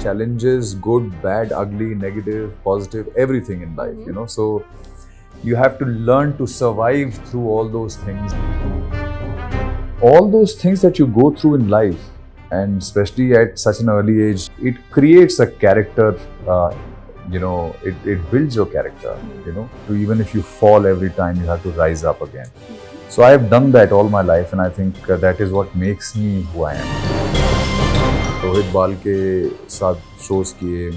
challenges, good, bad, ugly, negative, positive, everything in life, you know. So you have to learn to survive through all those things. All those things that you go through in life, and especially at such an early age, it creates a character. It builds your character. To even if you fall every time, you have to rise up again. So I have done that all my life, and I think that is what makes me who I am. Rohit बाल के साथ shows किए,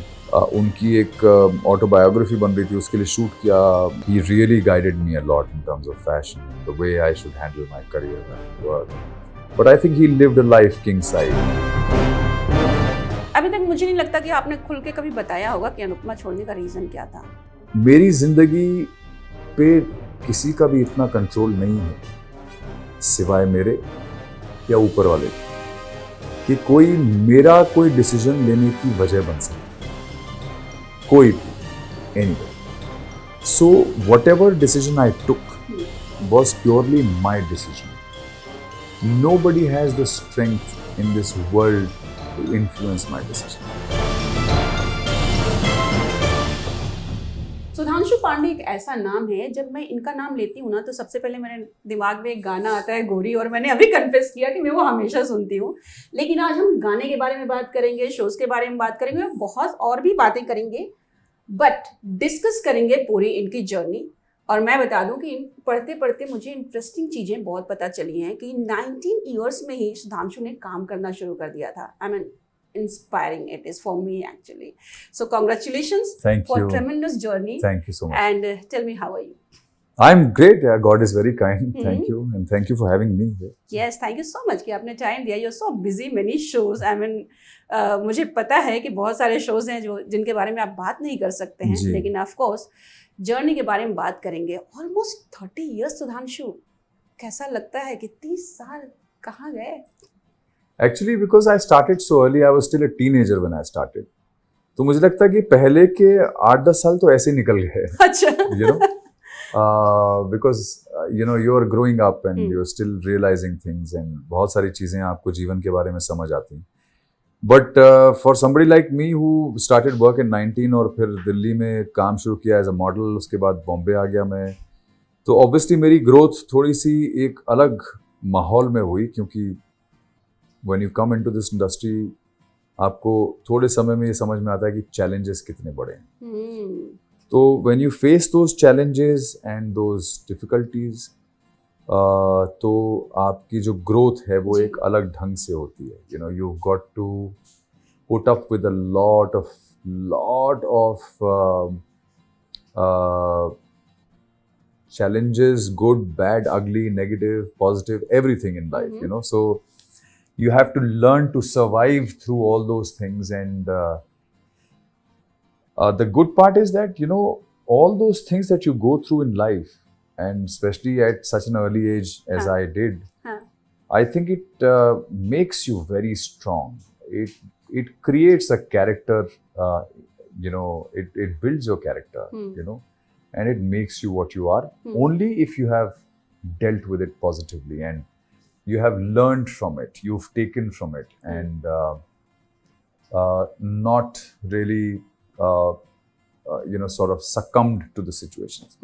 उनकी एक autobiography बन रही थी, उसके लिए शूट किया. He really guided me a lot in terms of fashion, the way I should handle my career and work. But I think he lived a life king side. अभी तक मुझे नहीं लगता कि आपने खुल के कभी बताया होगा कि अनुपमा छोड़ने का रीजन क्या था. मेरी जिंदगी पे किसी का भी इतना कंट्रोल नहीं है सिवाय मेरे या ऊपर वाले कि कोई मेरा कोई डिसीजन लेने की वजह बन सके, कोई भी, anybody. So whatever decision I took was purely my decision. Nobody has the strength in this world to influence my decision. Sudhanshu Pandey एक ऐसा नाम है, जब मैं इनका नाम लेती हूँ ना तो सबसे पहले मेरे दिमाग में एक गाना आता है गोरी, और मैंने अभी कन्फेस किया कि मैं वो हमेशा सुनती हूँ. लेकिन आज हम गाने के बारे में बात करेंगे, शोज के बारे में बात करेंगे, बहुत और भी बातें करेंगे, बट डिस्कस करेंगे पूरी इनकी जर्नी. और मैं बता दूं कि पढ़ते पढ़ते मुझे इंटरेस्टिंग चीज़ें बहुत पता चली हैं कि 19 ईयर्स में ही सुधांशु ने काम करना शुरू कर दिया था. I mean inspiring it is for me actually. So congratulations for tremendous journey. Thank you so much. And tell me, how are you? I'm great. Yeah, God is very kind. Thank you, and thank you for having me here. Yes, thank you so much कि आपने time दिया. You're so busy, many shows. I mean, मुझे पता है कि बहुत सारे shows हैं जिनके बारे में आप बात नहीं कर सकते हैं, लेकिन of course जर्नी के बारे में बात करेंगे. Almost 30 years सुधांशु, कैसा लगता है कि 30 साल कहाँ गए? Actually, because I started so early, I was still a teenager when I started. तो मुझे लगता है कि पहले के 8-10 साल तो ऐसे निकल गए. अच्छा. Because you are growing up and you are still realizing things, and बहुत सारी चीजें आपको जीवन के बारे में समझ आती हैं. But for somebody like me who started work in 19 और फिर दिल्ली में काम शुरू किया एज अ मॉडल, उसके बाद बॉम्बे आ गया मैं, तो ऑब्वियसली मेरी ग्रोथ थोड़ी सी एक अलग माहौल में हुई, क्योंकि when you come into this industry, आपको थोड़े समय में ये समझ में आता है कि चैलेंजेस कितने बड़े हैं. तो when you face those challenges and those difficulties, तो आपकी जो ग्रोथ है वो एक अलग ढंग से होती है. You've got to put up with a lot of challenges, good, bad, ugly, negative, positive, everything in life. So you have to learn to survive through all those things, and the good part is that all those things that you go through in life, and especially at such an early age as I did, I think it makes you very strong. It creates a character. It builds your character. And it makes you what you are. Only if you have dealt with it positively and you have learned from it, you've taken from it, and not really sort of succumbed to the situations.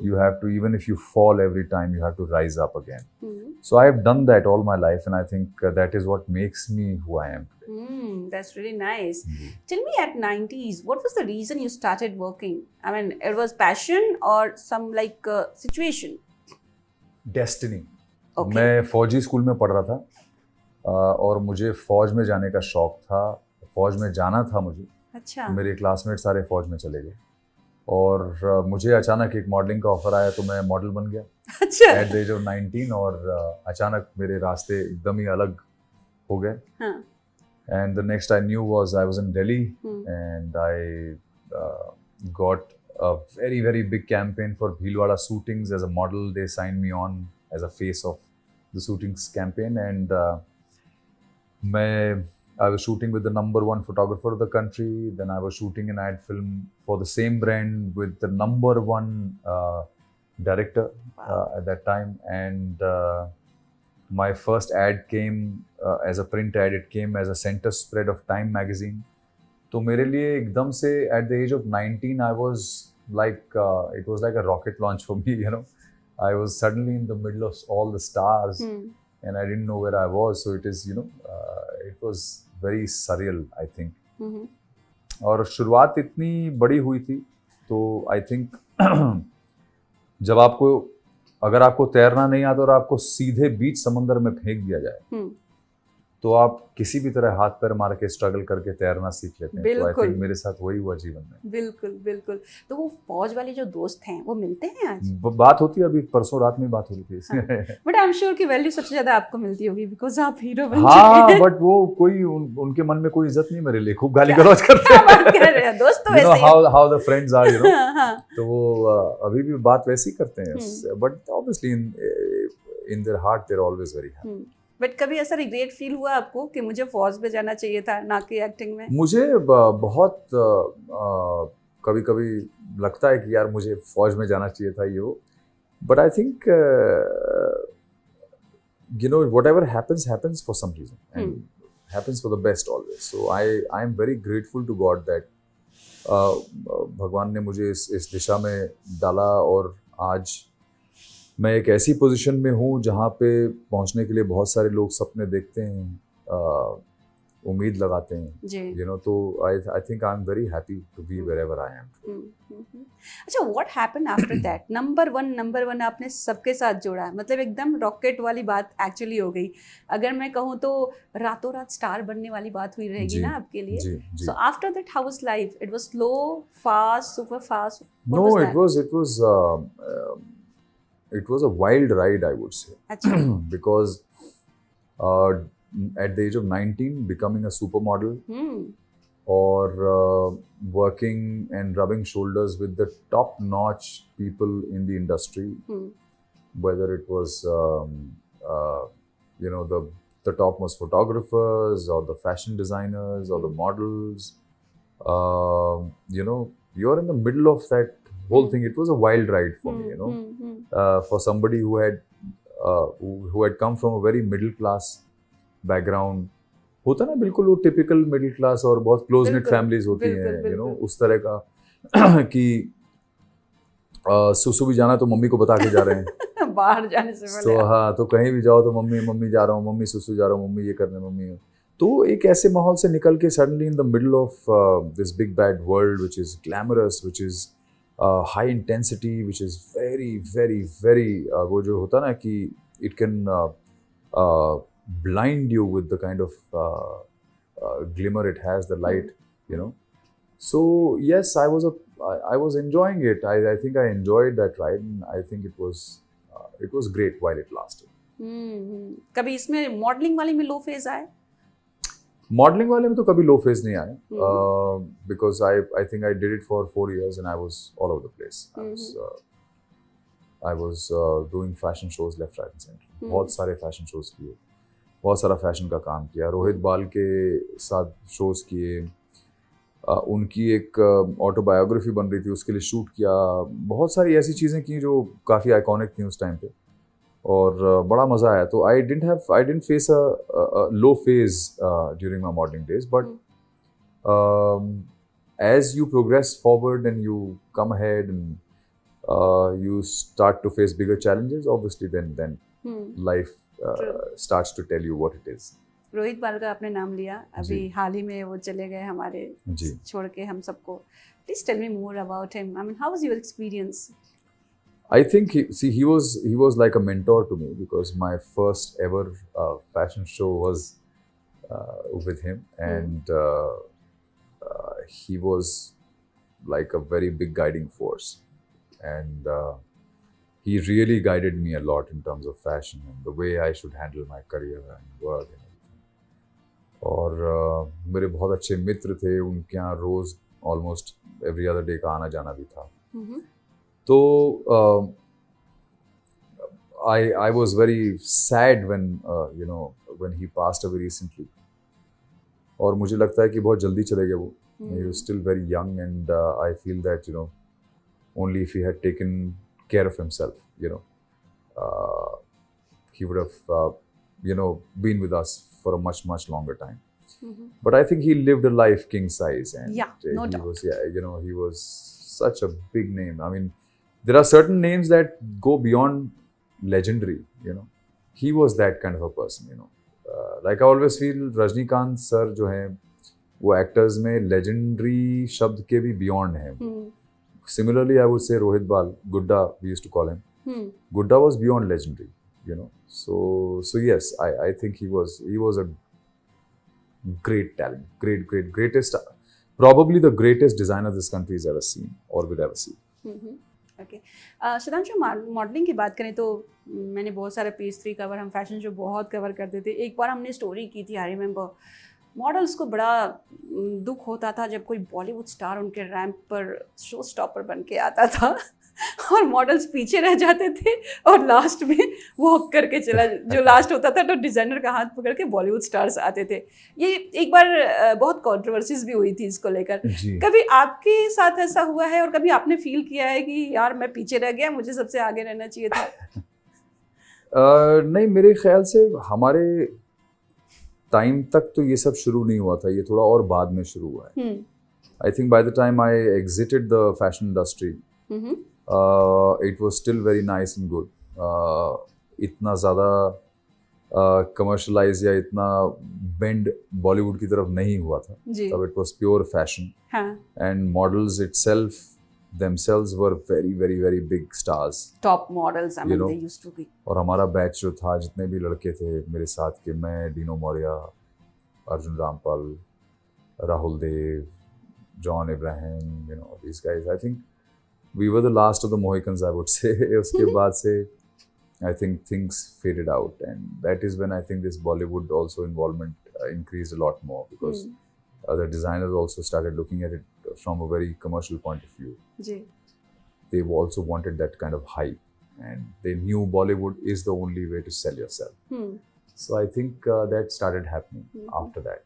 You have to, even if you fall every time, you have to rise up again. So I have done that all my life, and I think that is what makes me who I am today. That's really nice. Tell me, at 90s, what was the reason you started working? I mean, it was passion or some situation? Destiny. Okay. मैं फौजी school में पढ़ रहा था, और मुझे फौज में जाने का शौक था. फौज में जाना था मुझे. अच्छा. मेरे क्लासमेट सारे फौज में चले गए, और मुझे अचानक एक मॉडलिंग का ऑफर आया, तो मैं मॉडल बन गया. अच्छा. एट द एज ऑफ 19, और अचानक मेरे रास्ते एकदम ही अलग हो गए. And the next I knew was I was in Delhi, and I got a very big campaign for Bhilwara shootings as a model. They signed me on as a face of the shootings campaign, and I was shooting with the #1 photographer of the country. Then I was shooting an ad film for the same brand with the #1 director at that time, and my first ad came as a print ad. It came as a center spread of Time magazine. तो मेरे लिए एकदम से at the age of 19 I was like it was like a rocket launch for me, you know. I was suddenly in the middle of all the stars and I didn't know where I was, so it is, you know, it was very surreal, I think. और शुरुआत इतनी बड़ी हुई थी, तो I think जब आपको, अगर आपको तैरना नहीं आता और आपको सीधे बीच समंदर में फेंक दिया जाए, तो आप किसी भी तरह हाथ पैर मार के स्ट्रगल करके तैरना सीख लेते हैं. तो आई थिंक मेरे साथ वही हुआ जीवन में. बिल्कुल बिल्कुल. तो वो फौज वाले जो दोस्त हैं वो मिलते हैं आज? बात होती है, अभी परसों रात में बात हो रही थी. बट आई एम श्योर कि वैल्यू सबसे ज्यादा आपको मिलती होगी बिकॉज आप हीरो बन हाँ, चुके हैं. बट वो कोई उनके मन में कोई इज्जत नहीं मेरे लिए, खूब गाली गलौज करते हैं. बात कर रहे हैं दोस्त तो वैसे ही. How the friends are, you know. हाँ. तो वो अभी भी बात वैसी करते हैं, but obviously in their heart they are always very happy. But कभी ऐसा रिग्रेट फील हुआ आपको कि मुझे फौज में जाना चाहिए था ना कि एक्टिंग में? मुझे बहुत कभी कभी लगता है कि यार मुझे फौज में जाना चाहिए था, ये वो. But I think you know, whatever happens for some reason and happens for the best always. So I am very grateful to God that भगवान ने मुझे इस दिशा में डाला और आज मैं एक ऐसी पोजीशन में हूँ जहाँ पे पहुँचने के लिए बहुत सारे लोग सपने देखते हैं, उम्मीद लगाते हैं, you know. तो I think I'm very happy to be wherever I am. अच्छा, what happened after that? Number one आपने सबके साथ जोड़ा, मतलब एकदम रॉकेट वाली बात एक्चुअली हो गई. अगर मैं कहूँ तो रातों रात स्टार बनने वाली बात हुई रहेगी ना आपके लिए. So after that, how was life? It was slow, fast, super fast. No, it was a wild ride, I would say. Because at the age of 19, becoming a supermodel or working and rubbing shoulders with the top-notch people in the industry, whether it was you know, the topmost photographers or the fashion designers or the models, you know, you're in the middle of that whole thing. It was a wild ride for me, you know. For somebody who had come from a very middle class background, होता ना बिल्कुल वो typical middle class और बहुत close knit families होती हैं, you know, उस तरह का कि सुसु भी जाना तो मम्मी को बता के जा रहे हैं बाहर जाने से पहले. तो हाँ, तो कहीं भी जाओ तो मम्मी जा रहा हूँ, मम्मी सुसु जा रहा हूँ, मम्मी ये करने, मम्मी. तो एक ऐसे माहौल से निकल के suddenly in the middle of this big bad world which is glamorous, which is high intensity, which is very very very, वो जो होता ना कि it can blind you with the kind of glimmer it has, the light, you know. So yes, I was enjoying it. I think I enjoyed that ride, and I think it was great while it lasted. कभी इसमें modelling वाले में लो phase आए? Modelling वाले में तो कभी लो phase नहीं आए, because I think I did it for 4 years and I was all over the place. I was doing fashion shows left, right and center. बहुत सारे फैशन शोज किए, बहुत सारा फैशन का काम किया, रोहित बाल के साथ शोज़ किए, उनकी एक ऑटोबायोग्राफी बन रही थी, उसके लिए शूट किया, बहुत सारी ऐसी चीज़ें की जो काफ़ी आइकॉनिक थी उस टाइम पे, और बड़ा मज़ा आया. तो I didn't face a low phase during my modelling days, but as you progress forward and you come ahead and you start to face bigger challenges, obviously then life starts to tell you what it is. Rohit बाल का आपने नाम लिया, अभी हाल ही में वो चले गए हमारे छोड़ के हम सबको. Please tell me more about him. I mean, how was your experience? I think he was like a mentor to me, because my first ever fashion show was with him, and he was like a very big guiding force, and he really guided me a lot in terms of fashion and the way I should handle my career and work and everything. और मेरे बहुत अच्छे मित्र थे, उनके यहाँ रोज almost every other day का आना जाना भी था. तो I was very sad when you know, when he passed away recently. और मुझे लगता है कि बहुत जल्दी चले गए वो. He was still very young, and I feel that, you know, only if he had taken care of himself, you know, he would have, you know, been with us for a much longer time. Mhm. But I think he lived a life king size, and Yeah, no he doubt. was, yeah, you know, he was such a big name. I mean, there are certain names that go beyond legendary. You know, he was that kind of a person. You know, like I always feel Rajnikant sir जो हैं वो actors में legendary शब्द के भी beyond हैं. Hmm. Similarly, I would say Rohit Bal, Gudda, we used to call him. Hmm. Gudda was beyond legendary. You know, so yes, I think he was a great talent, greatest, probably the greatest designer this country has ever seen or will ever see. Okay Sudhanshu, modelling की बात करें तो मैंने बहुत सारे page 3 cover, हम fashion show बहुत cover करते थे. एक बार हमने स्टोरी की थी, आई रिमेंबर, मॉडल्स को बड़ा दुख होता था जब कोई बॉलीवुड स्टार उनके रैंप पर शो स्टॉपर बन के आता था और मॉडल्स पीछे रह जाते थे और लास्ट में वॉक करके चला, जो लास्ट होता था तो डिज़ाइनर का हाथ पकड़ के बॉलीवुड स्टार्स आते थे. ये एक बार बहुत कंट्रोवर्सीज भी हुई थी इसको लेकर. जी. कभी आपके साथ ऐसा हुआ है और कभी आपने फील किया है कि यार मैं पीछे रह गया, मुझे सबसे आगे रहना चाहिए था? नहीं, मेरे ख्याल से हमारे टाइम तक तो ये सब शुरू नहीं हुआ था, ये थोड़ा और बाद में शुरू हुआ है. I think by the time I exerted the fashion industry, it was still very nice and good. इतना ज़्यादा कमर्शलाइज या इतना बेंड बॉलीवुड की तरफ नहीं हुआ था. जी. तब इट वाज प्योर फैशन, हाँ, and models itself themselves were very big stars. Top models, I You mean know. They used to be. और हमारा बैच जो था, जितने भी लड़के थे मेरे साथ के, मैं, Dino Morea, Arjun Rampal, Rahul Dev, John Abraham, you know, these guys, I think we were the last of the Mohicans, I would say. उसके बाद से I think things faded out, and that is when I think this Bollywood also involvement increased a lot more, because other designers also started looking at it from a very commercial point of view. Ji. They also wanted that kind of hype, and they knew Bollywood is the only way to sell yourself. So I think that started happening after that.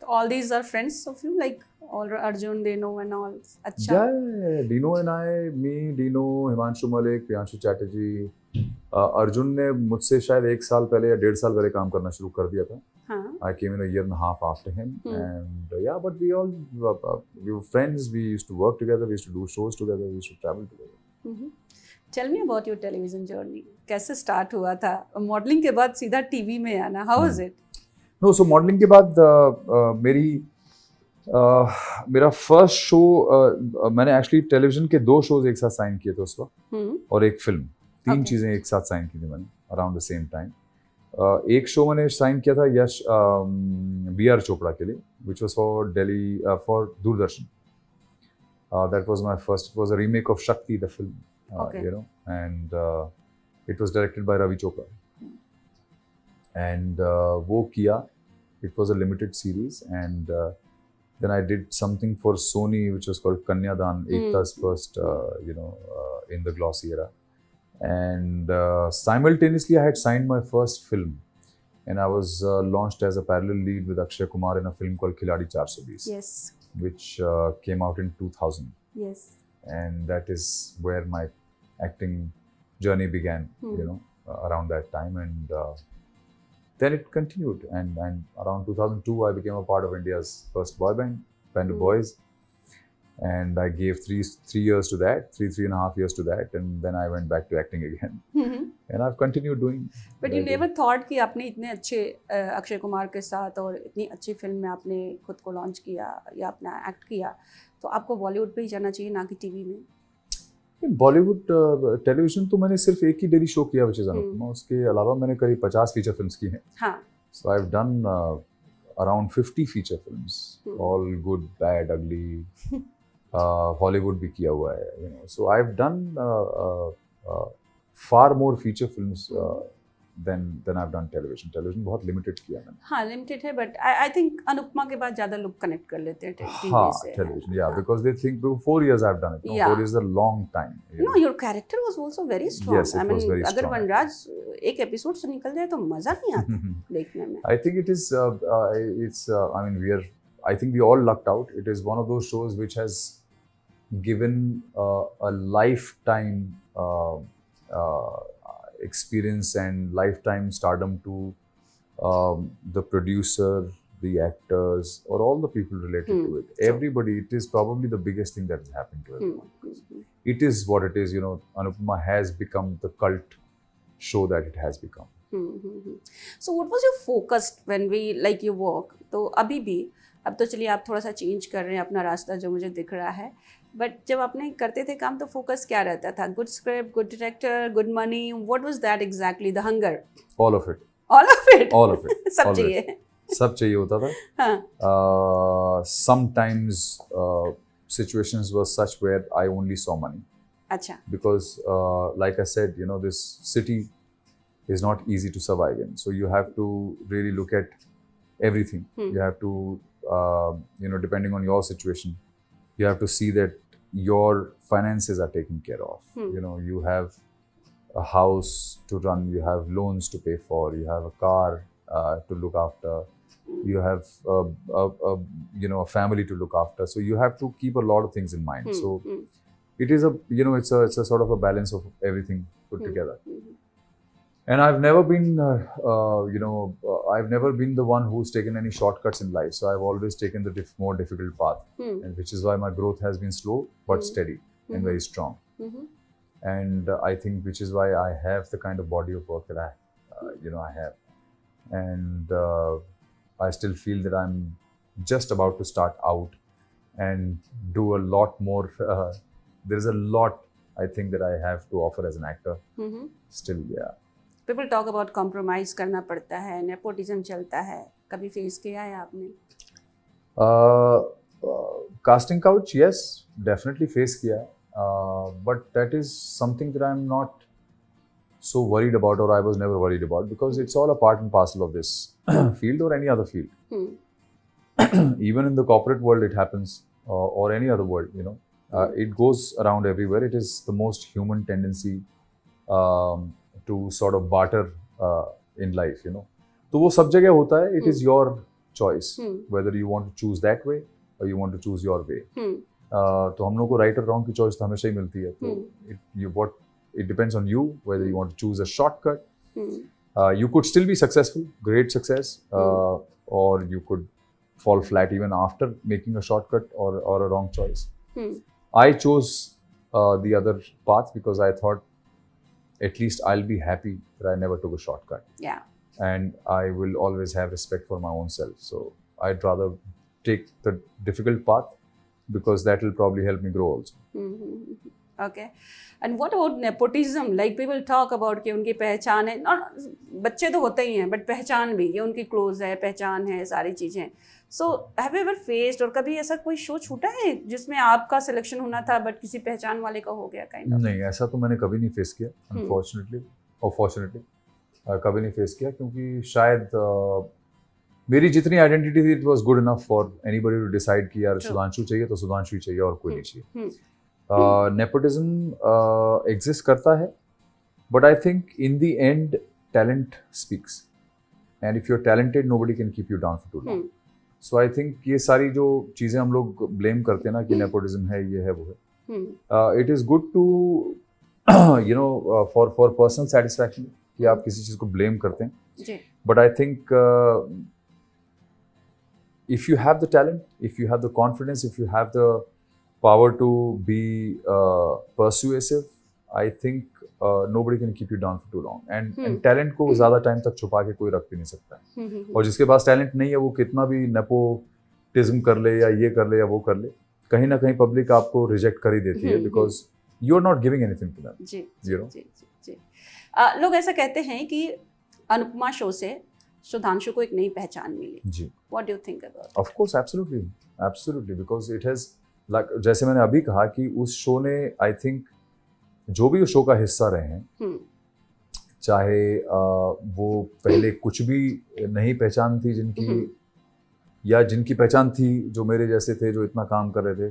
All these are friends of you, like all Arjun, Dino and all. अच्छा. Yeah, Dino and I, me, Dino, Himanshu Malik, Priyanshu Chatterjee. Arjun ने मुझसे शायद 1 साल पहले या 1.5 साल पहले काम करना शुरू कर दिया था. हाँ. I came in a year and a half after him, and yeah, but we all we were friends. We used to work together. We used to do shows together. We used to travel together. Tell me about your television journey. कैसे start हुआ था? Modelling के बाद सीधा TV में आना, how was it? No, so modeling के बाद मेरा फर्स्ट शो, मैंने एक्चुअली टेलीविजन के 2 शोज एक साथ साइन किए थे उस वक्त, और एक फिल्म. 3 Okay. चीज़ें एक साथ साइन की थी मैंने अराउंड द सेम टाइम. एक शो मैंने साइन किया था यश BR चोपड़ा के लिए, which was for Delhi, for Doordarshan. That was my first. It was a remake of Shakti the film, Okay. you know, and it was directed by Ravi Chopra. And वो किया. It was a limited series, and then I did something for Sony which was called Kanyadan, Ekta's first, in the glossy era. And simultaneously I had signed my first film, and I was launched as a parallel lead with Akshay Kumar in a film called Khiladi 420, Yes. which came out in 2000. Yes. And that is where my acting journey began, you know, around that time. And then it continued, and around 2002 I became a part of India's first boy band, Band of Boys, and I gave three years to that, three and a half years to that, and then I went back to acting again. And I've continued doing. But you never thought कि आपने इतने अच्छे अक्षय कुमार के साथ और इतनी अच्छी film में आपने खुद को लॉन्च किया या अपना एक्ट किया, तो आपको बॉलीवुड पे ही जाना चाहिए, ना कि टीवी में? बॉलीवुड टेलीविजन तो मैंने सिर्फ एक ही डेली शो किया, विच इज अनुपमा. उसके अलावा मैंने करीब 50 फीचर फिल्म्स की हैं. हाँ. So I've done around 50 feature films, all good, bad, ugly. Hollywood भी किया हुआ है, you know. So I've done far more feature films than I've done television. Television बहुत limited किया मैंने. हाँ, लिमिटेड है, बट आई थिंक अनुपमा के बाद ज़्यादा लोग कनेक्ट कर लेते हैं टीवी हाँ, से. television, yeah, because they think 4 years I've done it. No, Yeah. 4 years is a long time. you No, know. your character was also very strong. Yes, it was very अगर strong. वनराज एक episode से निकल जाए तो मजा नहीं आता देखने में. I think it is. I mean, I think we all lucked out. It is one of those shows which has given a lifetime experience and lifetime stardom to the producer, the actors, or all the people related to it. True. Everybody, it is probably the biggest thing that has happened to everyone. It is what it is, you know. Anupama has become the cult show that it has become. So what was your focus when we like you work? तो अभी भी, अब तो चलिए आप थोड़ा सा change कर रहे हैं अपना रास्ता जो मुझे दिख रहा है, बट जब आपने करते थे काम तो फोकस क्या रहता था? Good script, good director, good money, what was that exactly? The hunger? All of it. All of it? All of it. सब All of it. चाहिए? सब चाहिए होता था. हाँ. Sometimes situations were such where I only saw money. अच्छा. Because like I said, you know, this city is not easy to survive in. So you have to really look at everything. You have to, you know, depending on your situation, you have to see that your finances are taken care of. You know, you have a house to run, you have loans to pay for, you have a car to look after, you have you know, a family to look after. So you have to keep a lot of things in mind. So it is a, you know, it's a sort of a balance of everything put together. And I've never been, you know, I've never been the one who's taken any shortcuts in life. So I've always taken the more difficult path, and which is why my growth has been slow but steady and very strong. And I think which is why I have the kind of body of work that you know, I have. And I still feel that I'm just about to start out and do a lot more. There's a lot I think that I have to offer as an actor. Still, yeah. People talk about compromise करना पड़ता है, nepotism चलता है, कभी face किया है आपने? Casting couch, yes, definitely face किया है, but that is something that I'm not so worried about, or I was never worried about, because it's all a part and parcel of this field or any other field. Even in the corporate world it happens, or any other world, you know. It goes around everywhere. It is the most human tendency to sort of barter in life, you know. तो वो सब जगह होता है. It is your choice whether you want to choose that way or you want to choose your way. तो हम लोग को right or wrong की choice तो हमेशा ही मिलती है. तो it depends on you whether you want to choose a shortcut. You could still be successful, great success, or you could fall flat even after making a shortcut or a wrong choice. I chose the other path because I thought at least I'll be happy that I never took a shortcut. Yeah. And I will always have respect for my own self. So I'd rather take the difficult path because that will probably help me grow also. Okay. And what about nepotism? Like people talk about कि उनकी पहचान है, not बच्चे तो होते ही हैं, but पहचान भी, ये उनकी क्लोज है, पहचान है, सारी चीज़ें. So have you ever faced, और कभी ऐसा कोई शो छूटा है जिसमें आपका सिलेक्शन होना था बट किसी पहचान वाले का हो गया kind of? नहीं, ऐसा तो मैंने कभी नहीं फेस किया, unfortunately or fortunately. कभी नहीं फेस किया क्योंकि शायद मेरी जितनी आइडेंटिटी थी, it was good enough for anybody to decide कि यार सुधांशु चाहिए तो सुधांशु ही चाहिए और कोई नहीं चाहिए. Nepotism exist करता है, but I think in the end talent speaks, and if you're talented nobody can keep you down for too long. So I think ये सारी जो चीज़ें हम लोग blame करते हैं ना कि nepotism है, ये है, वो है. It is good to you know for personal satisfaction कि आप किसी चीज़ को blame करते हैं. But I think if you have the talent, if you have the confidence, if you have the power to be persuasive, I think nobody can keep you down for too long. And talent को ज़्यादा time तक छुपा के कोई रख भी नहीं सकता है. और जिसके पास talent नहीं है वो कितना भी nepotism कर ले या ये कर ले या वो कर ले, कहीं ना कहीं पब्लिक आपको रिजेक्ट कर ही देती है because you are not giving anything to them. Ji, you know? जी. लोग ऐसा कहते हैं कि अनुपमा शो से सुधांशु को एक नई पहचान मिली. जी. What do you think about it? Of course, absolutely, because it has, like जैसे मैंने अभी कहा कि उस शो ने, I think जो भी उस शो का हिस्सा रहे हैं, चाहे वो पहले कुछ भी नहीं पहचान थी जिनकी, या जिनकी पहचान थी जो मेरे जैसे थे जो इतना काम कर रहे थे,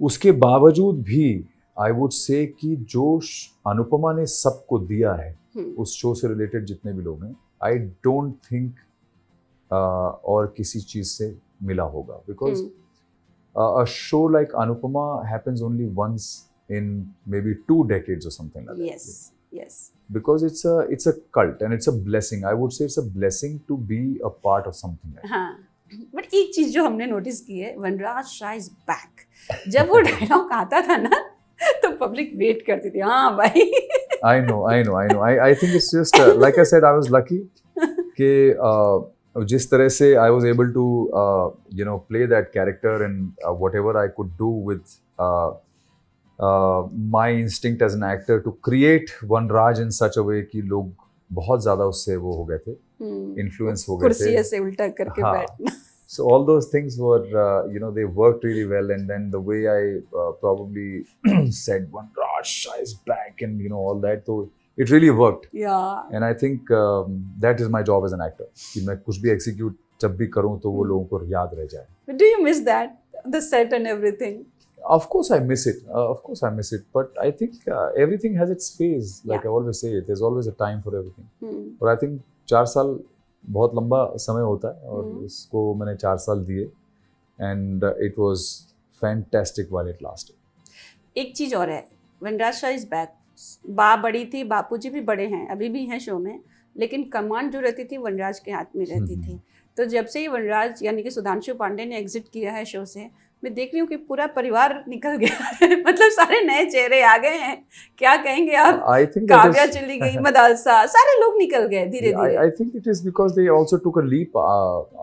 उसके बावजूद भी आई वुड से कि जो अनुपमा ने सबको दिया है उस शो से रिलेटेड जितने भी लोग हैं, आई डोंट थिंक और किसी चीज से मिला होगा, because a show like Anupama happens only once in maybe 2 decades or something like that. Yes. Yes because it's a cult and it's a blessing. I would say it's a blessing to be a part of something like that. हाँ but एक चीज जो हमने notice की है, वनराज Shah is back, जब वो dialogue आता था ना तो पब्लिक वेट करती थी, हाँ भाई. I know. I think it's just like I said, I was lucky कि जिस तरह से I was able to play that character and whatever I could do with my instinct as an actor to create Vanraj in such a way कि लोग बहुत ज़्यादा उससे वो हो गए थे, influence हो गए थे. कुर्सी ऐसे उल्टा करके हाँ. बैठना. So all those things were, they worked really well. And then the way I probably said Vanraj Shah is back and all that, so it really worked. Yeah. And I think that is my job as an actor. कि मैं कुछ भी execute जब भी करूँ तो वो लोगों को याद रह जाए. But do you miss that, the set and everything? Of course I miss it. But I think everything has its phase. Like I always say, there's always a time for everything. और I think 4 साल बहुत लंबा समय होता है और उसको मैंने 4 साल दिए and it was fantastic while it lasted. एक चीज और है, वनराज शाह इज बैक. बा बड़ी थी, बापूजी भी बड़े हैं, अभी भी हैं शो में, लेकिन कमान जो रहती थी वनराज के हाथ में रहती थी. तो जब से ये वनराज यानी कि सुधांशु पांडे ने एग्जिट किया है शो से, मैं देख रही हूँ कि पूरा परिवार निकल गया है. मतलब सारे नए चेहरे आ गए हैं. क्या कहेंगे आप? काव्या चली गई, मदालसा, सारे लोग निकल गए धीरे धीरे. I think it is because they also took a leap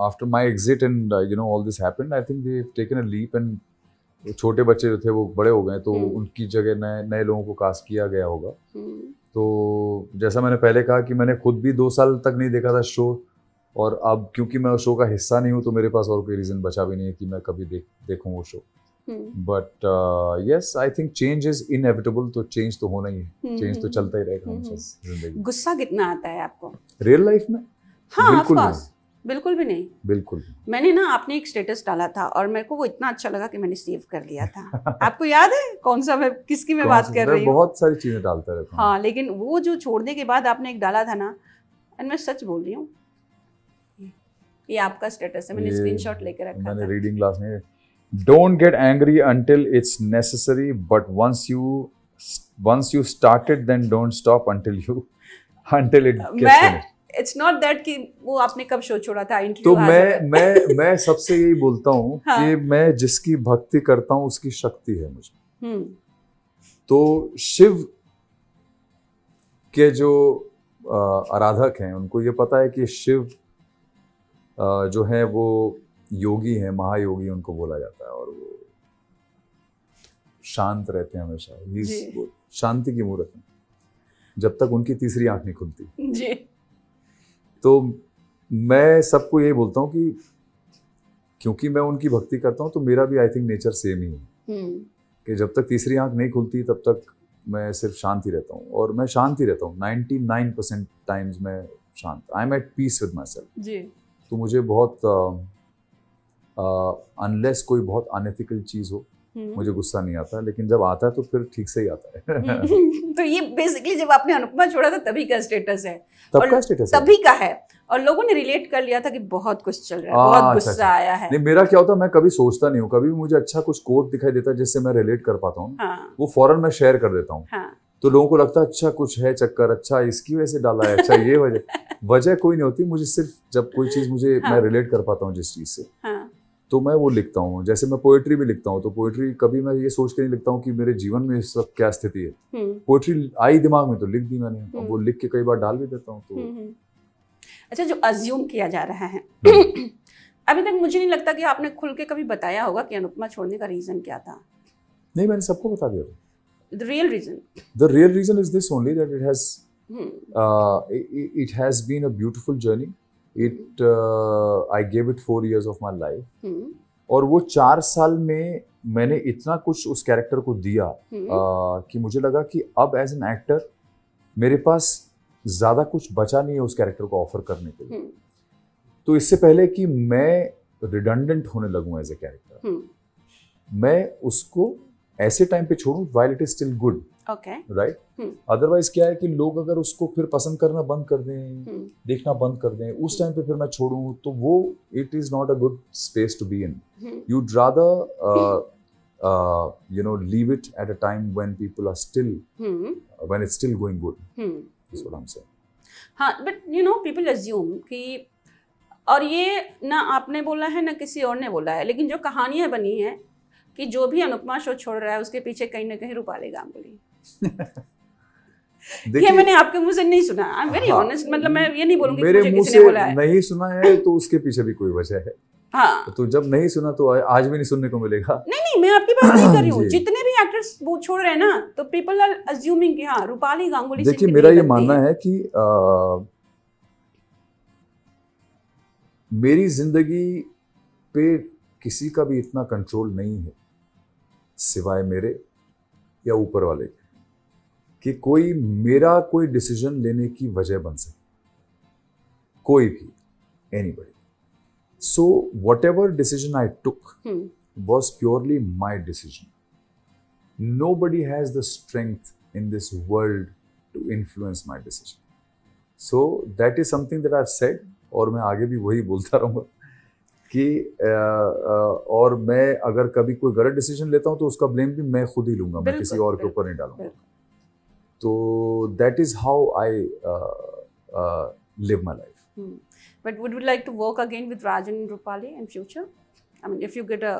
after my exit and all this happened. I think they've taken a leap and छोटे बच्चे जो थे वो बड़े हो गए, तो उनकी जगह नए लोगों को कास्ट किया गया होगा. तो जैसा मैंने पहले कहा कि मैंने खुद भी 2 साल तक नहीं देखा था शो, और अब क्योंकि मैं उस शो का हिस्सा नहीं हूँ तो मेरे पास और कोई रीज़न बचा भी नहीं है कि मैं कभी देखूँ वो show. But yes, I think change is inevitable. तो चेंज तो होना ही है, चेंज तो चलता ही रहेगा हमेशा जिंदगी. गुस्सा कितना आता है आपको रियल लाइफ में? हाँ, बिल्कुल नहीं. बिल्कुल भी नहीं. बिल्कुल. मैंने ना आपने एक स्टेटस डाला था और मेरे को वो इतना अच्छा लगा कि मैंने सेव कर लिया था. आपको याद है कौन सा, मैं किसकी मैं बात कर रही हूँ? बहुत सारी चीजें डालता रहता हूँ. हाँ, लेकिन वो जो छोड़ने के बाद आपने एक डाला था ना, एंड मैं सच बोल रही हूँ, ये आपका स्टेटस है, मैंने स्क्रीनशॉट लेकर रखा था. मैंने रीडिंग क्लास में, don't get angry until it's necessary, but once you started then don't stop until it gets finished. It's not that कि वो आपने कब शो छोड़ा था, तो मैं सबसे यही बोलता हूँ कि मैं जिसकी भक्ति करता हूँ उसकी शक्ति है मुझे. तो शिव के जो आराधक हैं उनको ये पता है कि शिव जो है वो योगी है, महायोगी उनको बोला जाता है, और वो शांत रहते हैं हमेशा. वो शांति की मूर्त है जब तक उनकी तीसरी आंख नहीं खुलती जी. तो मैं सबको यही बोलता हूँ कि क्योंकि मैं उनकी भक्ति करता हूँ तो मेरा भी आई थिंक नेचर सेम ही है कि जब तक तीसरी आंख नहीं खुलती तब तक मैं सिर्फ शांत ही रहता हूँ. और मैं शांत ही रहता हूँ 99% टाइम्स. मैं शांत, I am at peace with myself जी. तो मुझे बहुत अनलेस कोई बहुत अनएथिकल चीज़ हो मुझे गुस्सा नहीं आता, लेकिन जब आता है तो फिर ठीक से ही आता है. तो ये बेसिकली जब आपने अनुपमा छोड़ा था तभी का स्टेटस है, तब का स्टेटस तभी का है, और लोगों ने रिलेट कर लिया था कि बहुत कुछ चल रहा है, बहुत गुस्सा आया है. नहीं, मेरा क्या होता है, मैं कभी सोचता नहीं हूँ, कभी मुझे अच्छा कुछ कोट दिखाई देता है जिससे मैं रिलेट कर पाता हूँ. वो फौरन मैं शेयर कर देता हूँ. तो लोगों को लगता है अच्छा कुछ है चक्कर, अच्छा इसकी वजह से डाला है, अच्छा ये वजह कोई नहीं होती. मुझे सिर्फ जब कोई चीज़ मैं रिलेट कर पाता हूँ जिस चीज़ से, तो मैं वो लिखता हूँ. जैसे मैं पोएट्री भी लिखता हूँ, तो पोएट्री कभी मैं ये सोच के नहीं लिखता हूँ कि मेरे जीवन में इस वक्त क्या स्थिति है. पोएट्री आई दिमाग में तो लिख दी मैंने, और वो लिख के कई बार डाल भी देता हूँ. तो अच्छा, जो अज्यूम किया जा रहा है अभी तक मुझे नहीं लगता कि आपने खुल के कभी बताया होगा कि अनुपमा छोड़ने का रीजन क्या था. नहीं, मैंने सबको बता दिया. The real reason? The real reason is this only, that it has been a beautiful journey. I gave it 4 years of my life. और वो 4 साल में मैंने इतना कुछ उस कैरेक्टर को दिया कि मुझे लगा कि अब एज एन एक्टर मेरे पास ज़्यादा कुछ बचा नहीं है उस कैरेक्टर को ऑफर करने के लिए. तो इससे पहले कि मैं रिडंडेंट होने लगूँ एज ए कैरेक्टर, मैं उसको ऐसे टाइम पे छोड़ूं while it is still good, right? Otherwise क्या है कि लोग अगर उसको फिर पसंद करना बंद कर दें, देखना बंद कर दें, उस टाइम पे फिर मैं छोड़ूं, तो वो it is not a good space to be in. You'd rather leave it at a time when people are still, hmm when it's still going good. Hmm Is what I'm saying. हाँ, but people assume कि, और ये ना आपने बोला है ना किसी और ने बोला है, लेकिन जो कहानियां बनी हैं कि जो भी अनुपमा शो छोड़ रहा है उसके पीछे कहीं ना कहीं रूपाली गांगुली। ये देखिए, मैंने आपके मुंह से नहीं सुना। आई एम वेरी हाँ, ऑनेस्ट, मतलब मैं ये नहीं बोलूंगी कि मेरे मुझे मुंह किसी ने से बोला है। नहीं सुना है तो उसके पीछे भी कोई वजह है। हाँ, तो जब नहीं सुना तो आज भी नहीं सुनने को मिलेगा। नहीं मैं आपकी बात नहीं कर रही हूँ। जी। जितने भी एक्टर्स वो छोड़ रहे हैं ना, तो पीपल आर अज्यूमिंग कि हाँ रूपाली गांगुली से देखिए, इनकी मेरा नहीं ये बनती मानना है कि मेरी जिंदगी पे किसी का भी इतना कंट्रोल नहीं है सिवाय मेरे या ऊपर वाले के, कि कोई मेरा कोई डिसीजन लेने की वजह बन सके, कोई भी, anybody. So whatever decision I took was purely my decision. Nobody has the strength in this world to influence my decision. So that is something that I've said, और मैं आगे भी वही बोलता रहूँगा कि और मैं अगर कभी कोई गलत डिसीजन लेता हूँ तो उसका ब्लेम भी मैं खुद ही लूँगा, मैं किसी और के ऊपर नहीं डालूँगा। तो that is how I live my life. But would you like to work again with Rajan and Rupali in future? I mean, if you get a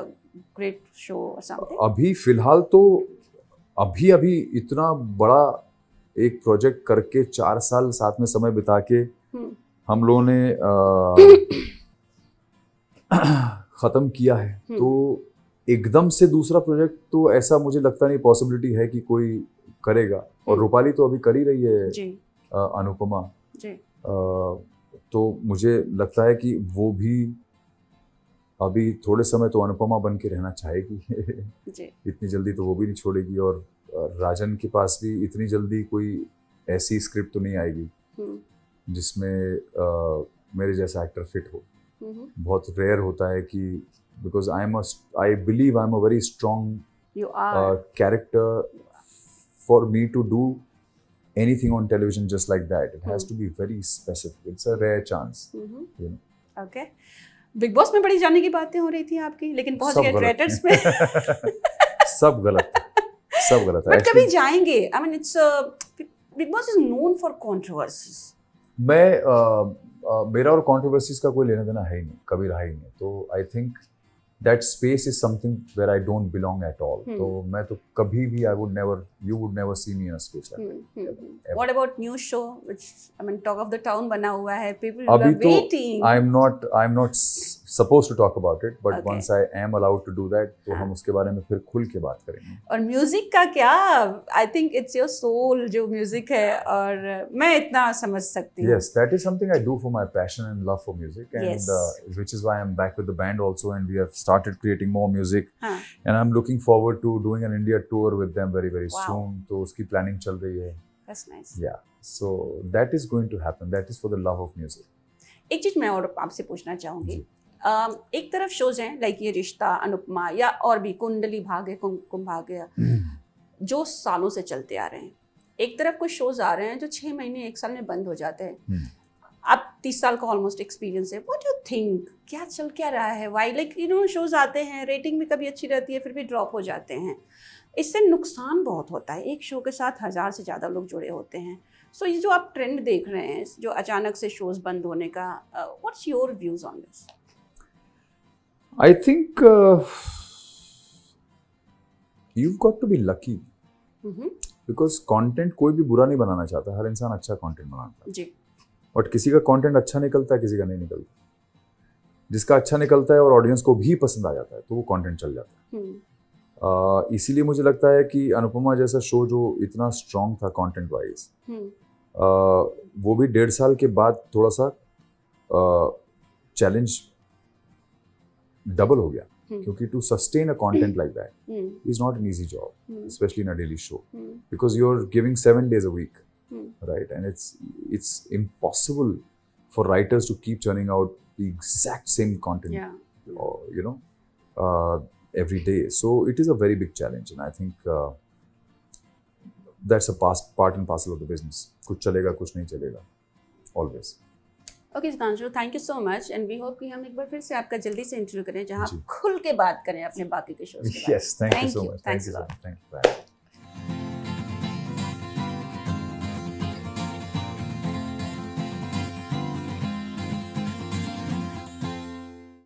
great show or something. अभी फिलहाल तो अभी इतना बड़ा एक प्रोजेक्ट करके 4 साल साथ में समय बिता के हम लोगों ने खत्म किया है, तो एकदम से दूसरा प्रोजेक्ट तो ऐसा मुझे लगता नहीं पॉसिबिलिटी है कि कोई करेगा। और रूपाली तो अभी कर ही रही है जी। अनुपमा जी। तो मुझे लगता है कि वो भी अभी थोड़े समय तो अनुपमा बन के रहना चाहेगी। जी। इतनी जल्दी तो वो भी नहीं छोड़ेगी, और राजन के पास भी इतनी जल्दी कोई ऐसी स्क्रिप्ट तो नहीं आएगी जिसमें मेरे जैसा एक्टर फिट हो। बहुत रेयर होता है कि because I believe I am a very strong character for me to do anything on television just like that. It has to be very specific. It's a rare chance. Okay. Big boss में बड़ी जाने की बातें हो रही थी आपकी, लेकिन पहुंच गए ट्रेटर्स में। सब गलत है। बट कभी जाएंगे? I mean, it's big boss is known for controversies. मेरा और कंट्रोवर्सीज का कोई लेना देना है ही नहीं, कभी रहा ही नहीं। तो I think that space is something where I don't belong at all. तो मैं तो कभी भी you would never see me in a space like that. What about news show, which I mean talk of the town बना हुआ है, people अभी are waiting. तो I'm not supposed to talk about it, but Okay. once I am allowed to do that, तो हम उसके बारे में फिर खुल के बात करेंगे। और म्यूजिक का क्या? I think it's your soul जो म्यूजिक है, और मैं इतना समझ सकती हूँ। Yes, that is something I do for my passion and love for music, and Yes. Which is why I'm back with the band also, and we have started creating more music, हाँ. and I'm looking forward to doing an India tour with them very Wow. soon. तो उसकी planning चल रही है। That's nice. Yeah, so that is going to happen. That is for the love of music. एक चीज मैं और आपसे पूछना चाहूंगी। एक तरफ शोज हैं लाइक ये रिश्ता, अनुपमा, या और भी कुंडली भाग्य, कुंभाग्य, जो सालों से चलते आ रहे हैं। एक तरफ कुछ शोज आ रहे हैं जो 6 महीने 1 साल में बंद हो जाते हैं। आप 30 साल का ऑलमोस्ट एक्सपीरियंस है, व्हाट यू थिंक, क्या चल क्या रहा है? वाई लाइक शोज आते हैं, रेटिंग भी कभी अच्छी रहती है, फिर भी ड्रॉप हो जाते हैं। इससे नुकसान बहुत होता है। एक शो के साथ 1000 से ज़्यादा लोग जुड़े होते हैं। सो ये जो आप ट्रेंड देख रहे हैं, जो अचानक से शोज बंद होने का, what's your views on this? I think you've got to be lucky. Because content कोई भी बुरा नहीं बनाना चाहता, हर इंसान अच्छा content बनाना चाहता है। जी। और किसी का कंटेंट अच्छा निकलता है, किसी का नहीं निकलता। जिसका अच्छा निकलता है और ऑडियंस को भी पसंद आ जाता है तो वो कंटेंट चल जाता है। इसीलिए मुझे लगता है कि अनुपमा जैसा शो जो इतना स्ट्रॉन्ग था कंटेंट वाइज, वो भी 1.5 साल के बाद थोड़ा सा चैलेंज डबल हो गया, क्योंकि to sustain a content like that is not an easy job, specially in a daily show, because you are giving 7 days a week. Right, and it's impossible for writers to keep churning out the exact same content, or every day. So it is a very big challenge, and I think that's a part and parcel of the business. कुछ चलेगा, कुछ नहीं चलेगा, always. Okay Sudhanshu, thank you so much and we hope कि हम एक बार फिर से आपका जल्दी से इंटरव्यू करें जहाँ जी। आप खुल के बात करें अपने बाकी के शोज के बारे में। Yes, thank you Thank so you. much. Thanks Thank you a so lot. much. Thank you. Bye.